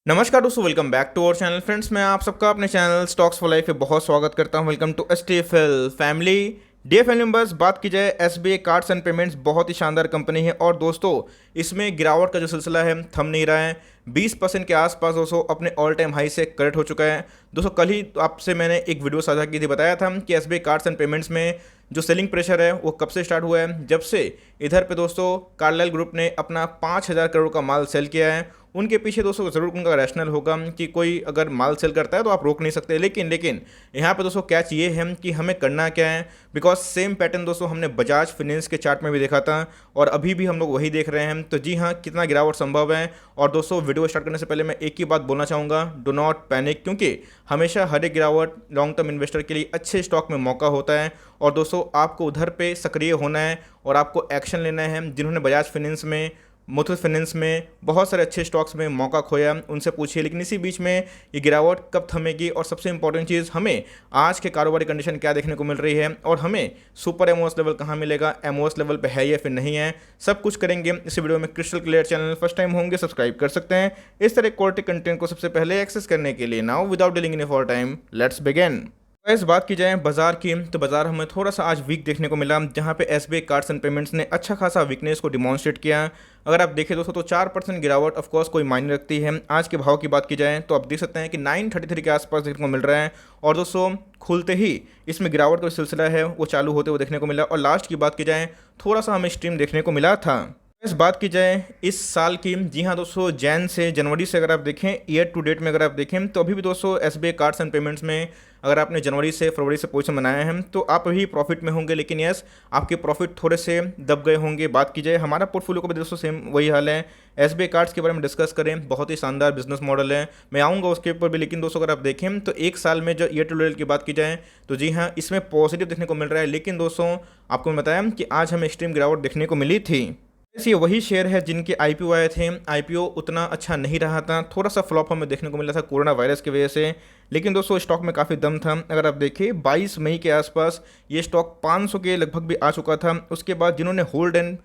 नमस्कार दोस्तों, welcome back to our channel. Friends, मैं आप सबका अपने चैनल स्टॉक्स फॉर लाइफ पे बहुत स्वागत करता हूं। Welcome to STFL family. DF family members, बात की जाए एसबीआई कार्ड्स एंड पेमेंट्स बहुत ही शानदार कंपनी है और दोस्तों इसमें गिरावट का जो सिलसिला है थम नहीं रहा है। 20% के आसपास दोस्तों अपने ऑल टाइम हाई से करेक्ट हो चुका है। दोस्तों कल ही आपसे मैंने एक वीडियो साझा की थी, बताया था कि एसबीआई कार्ड्स एंड पेमेंट्स में जो सेलिंग प्रेशर है वो कब से स्टार्ट हुआ है, जब से इधर पे दोस्तों कार्लाइल ग्रुप ने अपना 5,000 करोड़ का माल सेल किया है। उनके पीछे दोस्तों ज़रूर उनका रैशनल होगा कि कोई अगर माल सेल करता है तो आप रोक नहीं सकते, लेकिन यहाँ पे दोस्तों कैच ये है कि हमें करना क्या है। बिकॉज सेम पैटर्न दोस्तों हमने बजाज फिनेंस के चार्ट में भी देखा था और अभी भी हम लोग वही देख रहे हैं। तो जी हाँ, कितना गिरावट संभव है। और दोस्तों वीडियो स्टार्ट करने से पहले मैं एक ही बात बोलना चाहूँगा, डो नॉट पैनिक, क्योंकि हमेशा हर एक गिरावट लॉन्ग टर्म इन्वेस्टर के लिए अच्छे स्टॉक में मौका होता है। और दोस्तों आपको उधर पे सक्रिय होना है और आपको एक्शन लेना है। जिन्होंने बजाज फिनेंस में, मुथूट फाइनेंस में, बहुत सारे अच्छे स्टॉक्स में मौका खोया, उनसे पूछिए। लेकिन इसी बीच में ये गिरावट कब थमेगी और सबसे इंपॉर्टेंट चीज़, हमें आज के कारोबारी कंडीशन क्या देखने को मिल रही है और हमें सुपर एमओएस लेवल कहाँ मिलेगा, एमओएस लेवल पे है या फिर नहीं है, सब कुछ करेंगे इस वीडियो में crystal clear. Channel first time होंगे सब्सक्राइब कर सकते हैं इस तरह क्वालिटी कंटेंट को सबसे पहले एक्सेस करने के लिए। Now without dealing in for time, let's begin. इस बात की जाए बाजार की, तो बाजार हमें थोड़ा सा आज वीक देखने को मिला, जहां पे एसबीआई कार्ड्स एंड पेमेंट्स ने अच्छा खासा वीकनेस को डिमॉन्स्ट्रेट किया। अगर आप देखें दोस्तों तो 4% गिरावट ऑफकोर्स कोई मायने रखती है। आज के भाव की बात की जाए तो आप देख सकते हैं कि 933 के आसपास देखने को मिल रहा है और दोस्तों खुलते ही इसमें गिरावट का सिलसिला है वो चालू होते हुए देखने को मिला। और लास्ट की बात की जाए, थोड़ा सा हमें स्ट्रीम देखने को मिला था। इस बात की जाए इस साल की, जी हाँ दोस्तों, जनवरी से अगर आप देखें, ईयर टू डेट में अगर आप देखें तो अभी भी दोस्तों एसबीआई कार्ड्स एंड पेमेंट्स में अगर आपने जनवरी से फरवरी से पोजीशन बनाया है तो आप अभी प्रॉफिट में होंगे। लेकिन यस, आपके प्रॉफिट थोड़े से दब गए होंगे। बात की जाए हमारा पोर्टफोलियो का भी दोस्तों सेम वही हाल है। एसबीआई कार्ड्स के बारे में डिस्कस करें, बहुत ही शानदार बिजनेस मॉडल है, मैं आऊँगा उसके ऊपर भी। लेकिन दोस्तों अगर आप देखें तो एक साल में जो ईयर टू डेट की बात की जाए तो जी हाँ, इसमें पॉजिटिव देखने को मिल रहा है। लेकिन दोस्तों आपको मैं बताया कि आज हमें एक्सट्रीम गिरावट देखने को मिली थी। ये वही शेयर है जिनके आईपीओ आए थे, आईपीओ उतना अच्छा नहीं रहा था, थोड़ा सा फ्लॉप हमें देखने को मिला था कोरोना वायरस की वजह से। लेकिन दोस्तों स्टॉक में काफ़ी दम था। अगर आप देखें 22 मई के आसपास ये स्टॉक 500 के लगभग भी आ चुका था। उसके बाद जिन्होंने होल्ड एंड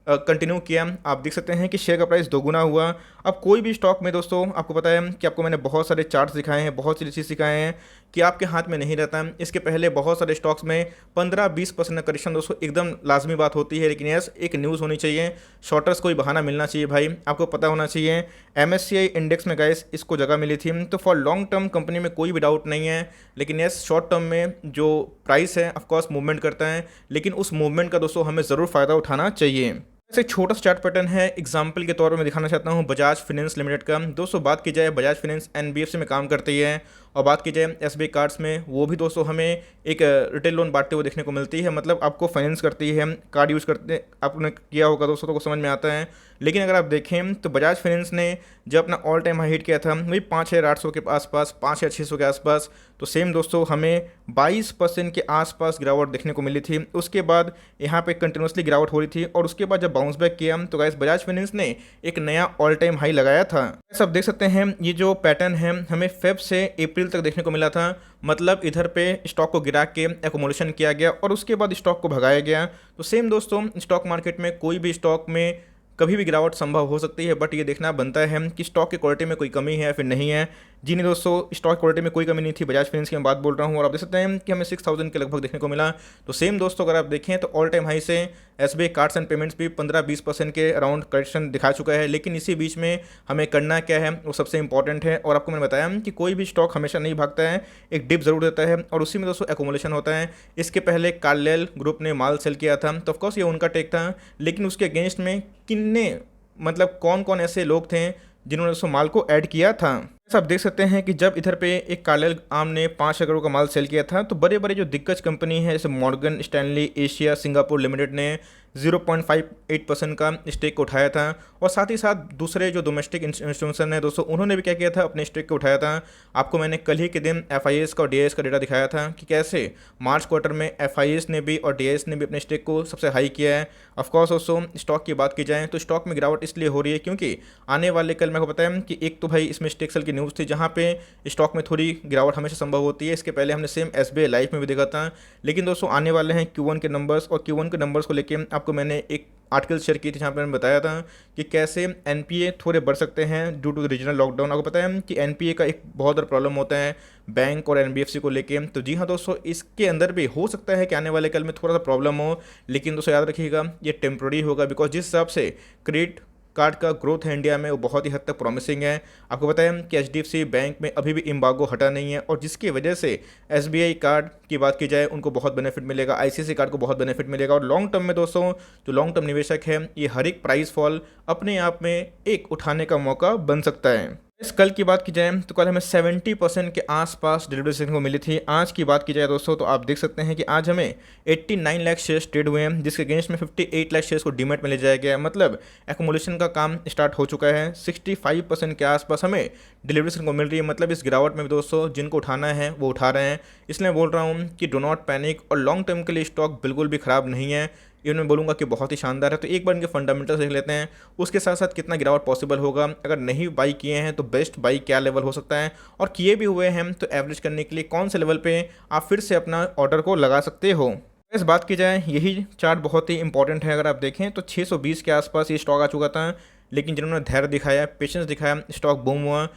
कंटिन्यू किया, आप देख सकते हैं कि शेयर का प्राइस दोगुना हुआ। अब कोई भी स्टॉक में दोस्तों आपको पता है कि आपको मैंने बहुत सारे चार्ट्स दिखाए हैं, बहुत सी चीज़ सिखाए हैं कि आपके हाथ में नहीं रहता। इसके पहले बहुत सारे स्टॉक्स में 15-20% का करेक्शन दोस्तों एकदम लाजमी बात होती है। लेकिन यस, एक न्यूज़ होनी चाहिए, शॉर्टर्स कोई बहाना मिलना चाहिए भाई, आपको पता होना चाहिए। एमएससीआई इंडेक्स में गाइस इसको जगह मिली थी, तो फॉर लॉन्ग टर्म कंपनी में कोई भी डाउट नहीं है। लेकिन यस, शॉर्ट टर्म में जो प्राइस है ऑफकोर्स मूवमेंट करता है, लेकिन उस मूवमेंट का दोस्तों हमें ज़रूर फ़ायदा उठाना चाहिए। ऐसे छोटा सा चार्ट पैटर्न है, एग्जाम्पल के तौर पर मैं दिखाना चाहता हूँ बजाज फिनेंस लिमिटेड का। दोस्तों बात की जाए बजाज फिनेंस एनबीएफसी में काम करती है और बात की जाए एसबीआई कार्ड्स में, वो भी दोस्तों हमें एक रिटेल लोन बांटते हुए देखने को मिलती है। मतलब आपको फाइनेंस करती है, कार्ड यूज़ करते आपने किया होगा दोस्तों तो को समझ में आता है। लेकिन अगर आप देखें तो बजाज फाइनेंस ने जब अपना ऑल टाइम हाई हिट किया था वही 5,800 के आसपास, 5,600 के आसपास, तो सेम दोस्तों हमें 22% के आसपास गिरावट देखने को मिली थी। उसके बाद यहाँ पे कंटिन्यूसली गिरावट हो रही थी और उसके बाद जब बाउंस बैक किया तो गाइस बजाज फाइनेंस ने एक नया ऑल टाइम हाई लगाया था। सब देख सकते हैं ये जो पैटर्न है हमें फेब से अप्रैल तक देखने को मिला था। मतलब इधर पे स्टॉक को गिरा के एकोमोडेशन किया गया और उसके बाद स्टॉक को भगाया गया। तो सेम दोस्तों स्टॉक मार्केट में कोई भी स्टॉक में कभी भी गिरावट संभव हो सकती है, बट ये देखना बनता है कि स्टॉक की क्वालिटी में कोई कमी है या फिर नहीं है। जी नहीं दोस्तों, स्टॉक क्वालिटी में कोई कमी नहीं थी, बजाज फाइनेंस की मैं बात बोल रहा हूँ। और आप देख सकते हैं कि हमें 6,000 के लगभग देखने को मिला। तो सेम दोस्तों अगर आप देखें तो ऑल टाइम हाई से एसबीआई कार्ड्स एंड पेमेंट्स भी 15-20% के अराउंड करेक्शन दिखा चुका है। लेकिन इसी बीच में हमें करना क्या है वो सबसे इंपॉर्टेंट है। और आपको मैंने बताया कि कोई भी स्टॉक हमेशा नहीं भागता है, एक डिप जरूर देता है और उसी में दोस्तों एकोमोलेशन होता है। इसके पहले कार्लाइल ग्रुप ने माल सेल किया था तो ऑफकोर्स ये उनका टेक था, लेकिन उसके अगेंस्ट में किन्ने, मतलब कौन कौन ऐसे लोग थे जिन्होंने उस माल को ऐड किया था। आप देख सकते हैं कि जब इधर पे एक कार्लाइल आर्म ने 5 करोड़ का माल सेल किया था तो बड़े बड़े जो दिग्गज कंपनी है जैसे Morgan Stanley Asia Singapore limited ने 0.58% का स्टेक को उठाया था। और साथ ही साथ दूसरे जो डोमेस्टिक इंस्टीट्यूशन है दोस्तों उन्होंने भी क्या किया था, अपने स्टेक को उठाया था। आपको मैंने कल ही के दिन एफआईएस का और डीआईएस का डेटा दिखाया था कि कैसे मार्च क्वार्टर में एफआईएस ने भी और डीआईएस ने भी अपने स्टेक को सबसे हाई किया है। ऑफकोर्स दोस्तों स्टॉक की बात की जाए तो स्टॉक में गिरावट इसलिए हो रही है क्योंकि आने वाले कल मेरे को पता है कि एक तो भाई इसमें स्टेक सेल की न्यूज़ थी जहाँ पे स्टॉक में थोड़ी गिरावट हमेशा संभव होती है। इसके पहले हमने सेम एसबीआई लाइफ में भी देखा था। लेकिन दोस्तों आने वाले हैं Q1 के नंबर्स और Q1 के नंबर्स को लेके आपको मैंने एक आर्टिकल शेयर की थी जहाँ पर मैंने बताया था कि कैसे एनपीए थोड़े बढ़ सकते हैं ड्यू टू रीजनल लॉकडाउन। आपको पता है कि एनपीए का एक बहुत बड़ा प्रॉब्लम होता है बैंक और एनबीएफसी को लेके। तो जी हाँ दोस्तों, इसके अंदर भी हो सकता है कि आने वाले कल में थोड़ा सा प्रॉब्लम हो, लेकिन दोस्तों याद रखिएगा ये टेम्प्रोरी होगा, बिकॉज जिस हिसाब से क्रेडिट कार्ड का ग्रोथ है इंडिया में वो बहुत ही हद तक प्रॉमिसिंग है। आपको बताया कि एचडीएफसी बैंक में अभी भी एम्बार्गो हटा नहीं है, और जिसकी वजह से एसबीआई कार्ड की बात की जाए उनको बहुत बेनिफिट मिलेगा, आईसीआईसीआई कार्ड को बहुत बेनिफिट मिलेगा। और लॉन्ग टर्म में दोस्तों जो लॉन्ग टर्म निवेशक है, ये हर एक प्राइस फॉल अपने आप में एक उठाने का मौका बन सकता है। इस कल की बात की जाए तो कल हमें 70% के आसपास डिलीवरी देखने को मिली थी। आज की बात की जाए दोस्तों तो आप देख सकते हैं कि आज हमें 89 लाख शेयर्स ट्रेड हुए हैं, जिसके अगेंस्ट में 58 लाख शेयर्स को डीमैट में ले जाया गया है। मतलब एक्मुलेशन का काम स्टार्ट हो चुका है। 65% के आसपास हमें डिलीवरी देखने को मिल रही है। मतलब इस गिरावट में भी दोस्तों जिनको उठाना है वो उठा रहे हैं। इसलिए बोल रहा हूँ कि डो नॉट पैनिक, और लॉन्ग टर्म के लिए स्टॉक बिल्कुल भी ख़राब नहीं है। ये मैं बोलूँगा कि बहुत ही शानदार है। तो एक बार इनके फंडामेंटल्स देख लेते हैं, उसके साथ साथ कितना गिरावट पॉसिबल होगा। अगर नहीं बाई किए हैं तो बेस्ट बाई क्या लेवल हो सकता है, और किए भी हुए हैं तो एवरेज करने के लिए कौन से लेवल पे आप फिर से अपना ऑर्डर को लगा सकते हो। इस बात की जाए यही चार्ट बहुत ही इंपॉर्टेंट है। अगर आप देखें तो 620 के आसपास ये स्टॉक आ चुका था, लेकिन जिन्होंने धैर्य दिखाया, पेशेंस दिखाया, स्टॉक बूम हुआ।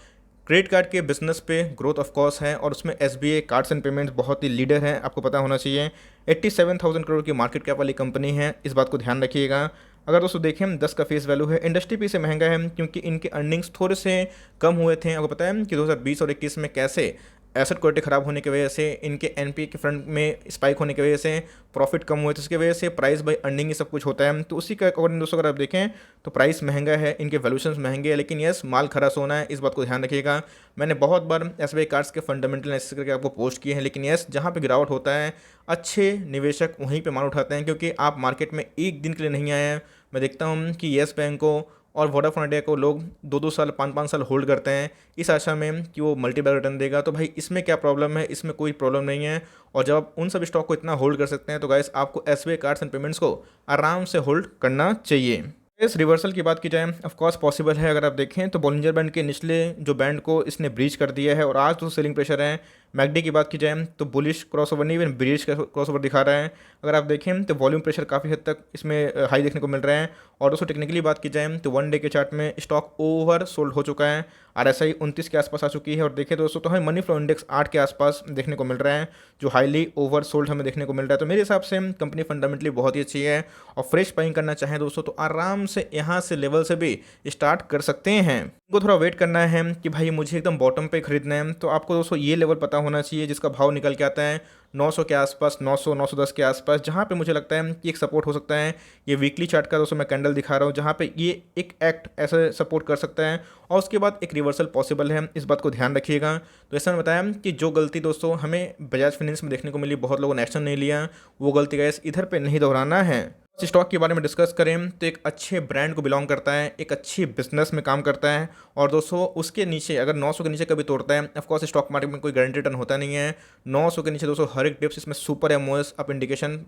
क्रेडिट कार्ड के बिजनेस पे ग्रोथ ऑफ कोर्स है, और उसमें एसबीआई कार्ड्स एंड पेमेंट्स बहुत ही लीडर है, आपको पता होना चाहिए। 87,000 करोड़ की मार्केट कैप वाली कंपनी है, इस बात को ध्यान रखिएगा। अगर दोस्तों देखें 10 का फेस वैल्यू है, इंडस्ट्री पे से महंगा है क्योंकि इनके अर्निंग्स थोड़े से कम हुए थे। आपको पता है कि 2020 और 21 में कैसे एसेट क्वालिटी ख़राब होने की वजह से, इनके एनपीए के फ्रंट में स्पाइक होने की वजह से प्रॉफिट कम हुए, तो उसकी वजह से प्राइस बाई अर्निंग ही सब कुछ होता है। तो उसी का अकॉर्डिंग दोस्तों अगर आप देखें तो प्राइस महंगा है, इनके वैल्यूशंस महंगे हैं, लेकिन यस माल खरा सोना है, इस बात को ध्यान रखिएगा। मैंने बहुत बार एसबीआई कार्ड्स के फंडामेंटल एनालिसिस करके आपको पोस्ट किए हैं, लेकिन यस जहाँ पे गिरावट होता है अच्छे निवेशक वहीं पे माल उठाते हैं, क्योंकि आप मार्केट में एक दिन के लिए नहीं आए हैं। मैं देखता हूँ कि येस बैंक को और वोडाफोन आइडिया को लोग 2-2 साल 5-5 साल होल्ड करते हैं इस आशा में कि वो मल्टीबैग रिटर्न देगा। तो भाई इसमें क्या प्रॉब्लम है? इसमें कोई प्रॉब्लम नहीं है। और जब आप उन सब स्टॉक को इतना होल्ड कर सकते हैं तो गाइस आपको एसबीआई कार्ड्स एंड पेमेंट्स को आराम से होल्ड करना चाहिए। इस रिवर्सल की बात की जाए ऑफ कोर्स पॉसिबल है। अगर आप देखें तो बॉलिंजर बैंड के निचले जो बैंड को इसने ब्रीच कर दिया है, और आज तो सेलिंग प्रेशर है। मैकडी की बात की जाए तो बुलिश क्रॉसओवर नहीं, इवन ब्रीच का क्रॉसओवर दिखा रहा है। अगर आप देखें तो वॉल्यूम प्रेशर काफ़ी हद तक इसमें हाई देखने को मिल रहा है। और दोस्तों टेक्निकली बात की जाए तो 1 डे के चार्ट में स्टॉक ओवर सोल्ड हो चुका है। आरएसआई 29 के आसपास आ चुकी है, और देखें दोस्तों तो हमें मनी फ्लो इंडेक्स 8 के आसपास देखने को मिल रहा है, जो हाईली ओवर सोल्ड हमें देखने को मिल रहा है। तो मेरे हिसाब से कंपनी फंडामेंटली बहुत ही अच्छी है, और फ्रेश बाइंग करना चाहें दोस्तों तो आराम से यहाँ से लेवल से भी स्टार्ट कर सकते हैं। उनको थोड़ा वेट करना है कि भाई मुझे एकदम बॉटम पे खरीदना है, तो आपको दोस्तों ये लेवल पता होना चाहिए जिसका भाव निकल के आता है 900 के आसपास, 900 910 के आसपास, जहाँ पे मुझे लगता है कि एक सपोर्ट हो सकता है। ये वीकली चार्ट का दोस्तों मैं कैंडल दिखा रहा हूँ, जहाँ पे ये एक एक्ट ऐसे सपोर्ट कर सकता है, और उसके बाद एक रिवर्सल पॉसिबल है, इस बात को ध्यान रखिएगा। तो ऐसा मैंने बताया कि जो गलती दोस्तों हमें बजाज फाइनेंस में देखने को मिली, बहुत लोगों ने एक्शन नहीं लिया, वो गलती गैस इधर पे नहीं दोहराना है। इस स्टॉक के बारे में डिस्कस करें तो एक अच्छे ब्रांड को बिलोंग करता है, एक अच्छी बिजनेस में काम करता है, और दोस्तों उसके नीचे अगर 900 के नीचे कभी तोड़ता है, ऑफकोर्स स्टॉक मार्केट में कोई गारंटी रिटर्न होता नहीं है। 900 के नीचे दोस्तों हर एक टिप्स इसमें सुपर एमओएस आप इंडिकेशन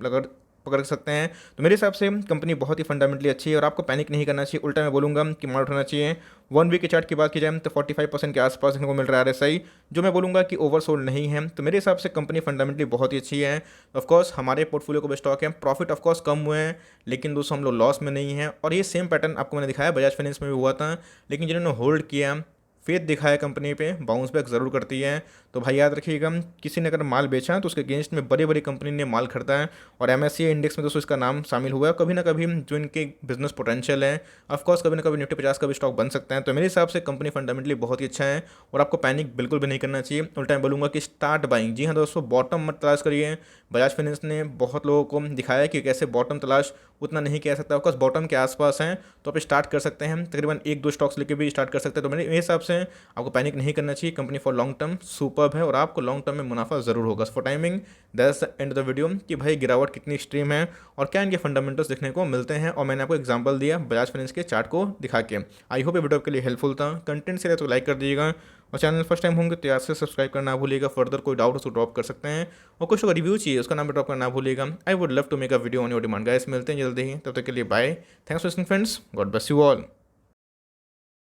पकड़ सकते हैं। तो मेरे हिसाब से कंपनी बहुत ही फंडामेंटली अच्छी है, और आपको पैनिक नहीं करना चाहिए, उल्टा मैं बोलूँगा कि मार उठाना चाहिए। 1 वीक के चार्ट की बात की जाए तो 45% के आसपास देखने को मिल रहा है आरएसआई, जो मैं बोलूँगा कि ओवरसोल्ड नहीं है। तो मेरे हिसाब से कंपनी फंडामेंटली बहुत ही अच्छी है। ऑफकोर्स हमारे पोर्टफोलियो को भी स्टॉक है, प्रॉफिट ऑफकोर्स कम हुए हैं, लेकिन दोस्तों हम लोग लॉस में नहीं है। और ये सेम पैटर्न आपको मैंने दिखाया बजाज फाइनेंस में भी हुआ था, लेकिन जिन्होंने होल्ड किया, फेथ दिखाया कंपनी पे, बाउंस बैक ज़रूर करती है। तो भाई याद रखिएगा, किसी ने अगर माल बेचा तो उसके अगेंस्ट में बड़ी बड़ी कंपनी ने माल खरीदा है, और एमएससीआई इंडेक्स में दोस्तों इसका नाम शामिल हुआ है। कभी ना कभी जो इनके बिजनेस पोटेंशियल है, ऑफकोर्स कभी ना कभी निफ्टी 50 का भी स्टॉक बन सकता है। तो मेरे हिसाब से कंपनी फंडामेंटली बहुत ही अच्छा है, और आपको पैनिक बिल्कुल भी नहीं करना चाहिए। उल्टा मैं बोलूँगा कि स्टार्ट बाइंग। जी हाँ दोस्तों, बॉटम मत तलाश करिए। बजाज फाइनेंस ने बहुत लोगों को दिखाया कि कैसे बॉटम तलाश उतना नहीं किया सकता, ऑफकोर्स बॉटम के आसपास हैं, तो आप स्टार्ट कर सकते हैं। तकरीबन 1-2 स्टॉक्स लेके भी स्टार्ट कर सकते हैं। तो मेरे हिसाब से आपको पैनिक नहीं करना चाहिए। Company for long term superb है, और आपको लॉन्ग टर्म में मुनाफा ज़रूर होगा। For timing that's the end of the video कि भाई गिरावट कितनी एक्सट्रीम है और क्या इनके फंडामेंटल्स देखने को मिलते हैं, और मैंने आपको एग्जांपल दिया बजाज फाइनेंस के चार्ट को दिखा के। आई होप ये वीडियो आपके लिए हेल्पफुल था। कंटेंट से तो लाइक कर दीजिएगा, और चैनल फर्स्ट टाइम होंगे तो याद से सब्सक्राइब करना ना भूलिएगा। फर्दर कोई डाउट हो तो ड्रॉप कर सकते हैं, और कुछ अगर रिव्यू चाहिए उसका नाम भी ड्रॉप करना ना भूलिएगा। I would love to make a video on your demand guys. मिलते हैं जल्दी ही, तब तक के लिए bye. Thanks for listening friends, God bless you all.